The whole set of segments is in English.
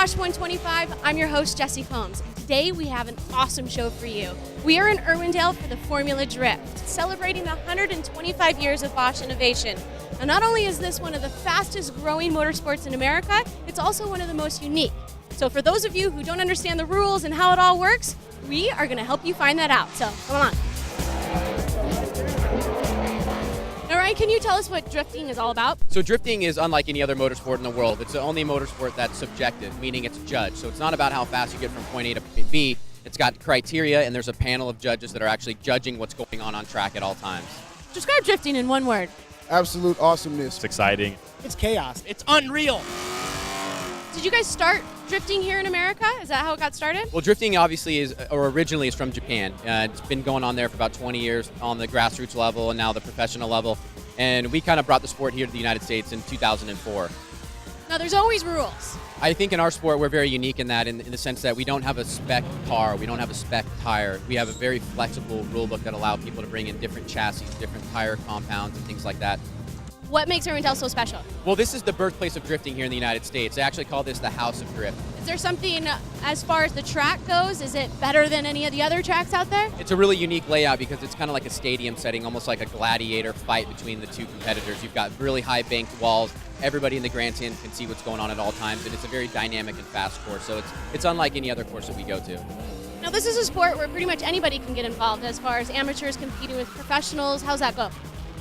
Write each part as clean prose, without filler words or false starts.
Bosch 125. I'm your host, Jessi Combs. Today we have an awesome show for you. We are in Irwindale for the Formula Drift, celebrating the 125 years of Bosch innovation. Now, not only is this one of the fastest growing motorsports in America, it's also one of the most unique. So for those of you who don't understand the rules and how it all works, we are going to help you find that out. So come on. All right, can you tell us what drifting is all about? So drifting is unlike any other motorsport in the world. It's the only motorsport that's subjective, meaning it's judged. So it's not about how fast you get from point A to point B. It's got criteria, and there's a panel of judges that are actually judging what's going on track at all times. Describe drifting in one word. Absolute awesomeness. It's exciting. It's chaos. It's unreal. Did you guys start drifting here in America? Is that how it got started? Well, drifting obviously originally is from Japan. It's been going on there for about 20 years on the grassroots level and now the professional level. And we kind of brought the sport here to the United States in 2004. Now, there's always rules. I think in our sport we're very unique in that, in the sense that we don't have a spec car, we don't have a spec tire. We have a very flexible rule book that allows people to bring in different chassis, different tire compounds, and things like that. What makes Irwindale so special? Well, this is the birthplace of drifting here in the United States. They actually call this the House of Drift. Is there something, as far as the track goes, is it better than any of the other tracks out there? It's a really unique layout because it's kind of like a stadium setting, almost like a gladiator fight between the two competitors. You've got really high banked walls. Everybody in the grandstand can see what's going on at all times, and it's a very dynamic and fast course. So it's unlike any other course that we go to. Now, this is a sport where pretty much anybody can get involved, as far as amateurs competing with professionals. How's that go?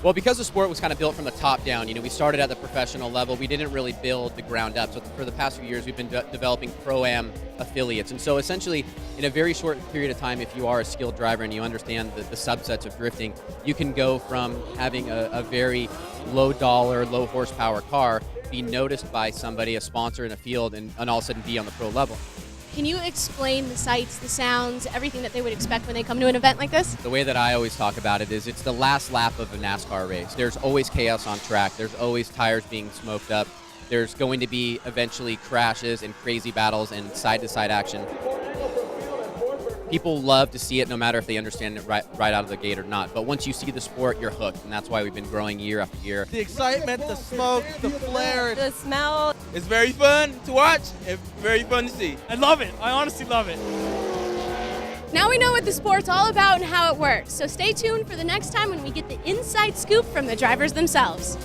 Well, because the sport was kind of built from the top down, we started at the professional level. We didn't really build the ground up. So for the past few years, we've been developing Pro-Am affiliates. And so essentially, in a very short period of time, if you are a skilled driver and you understand the subsets of drifting, you can go from having a very low dollar, low horsepower car, be noticed by somebody, a sponsor in a field, and all of a sudden be on the pro level. Can you explain the sights, the sounds, everything that they would expect when they come to an event like this? The way that I always talk about it is it's the last lap of a NASCAR race. There's always chaos on track. There's always tires being smoked up. There's going to be eventually crashes and crazy battles and side-to-side action. People love to see it no matter if they understand it right out of the gate or not. But once you see the sport, you're hooked, and that's why we've been growing year after year. The excitement, the smoke, the flare. The smell. It's very fun to watch. It's very fun to see. I love it. I honestly love it. Now we know what the sport's all about and how it works. So stay tuned for the next time when we get the inside scoop from the drivers themselves.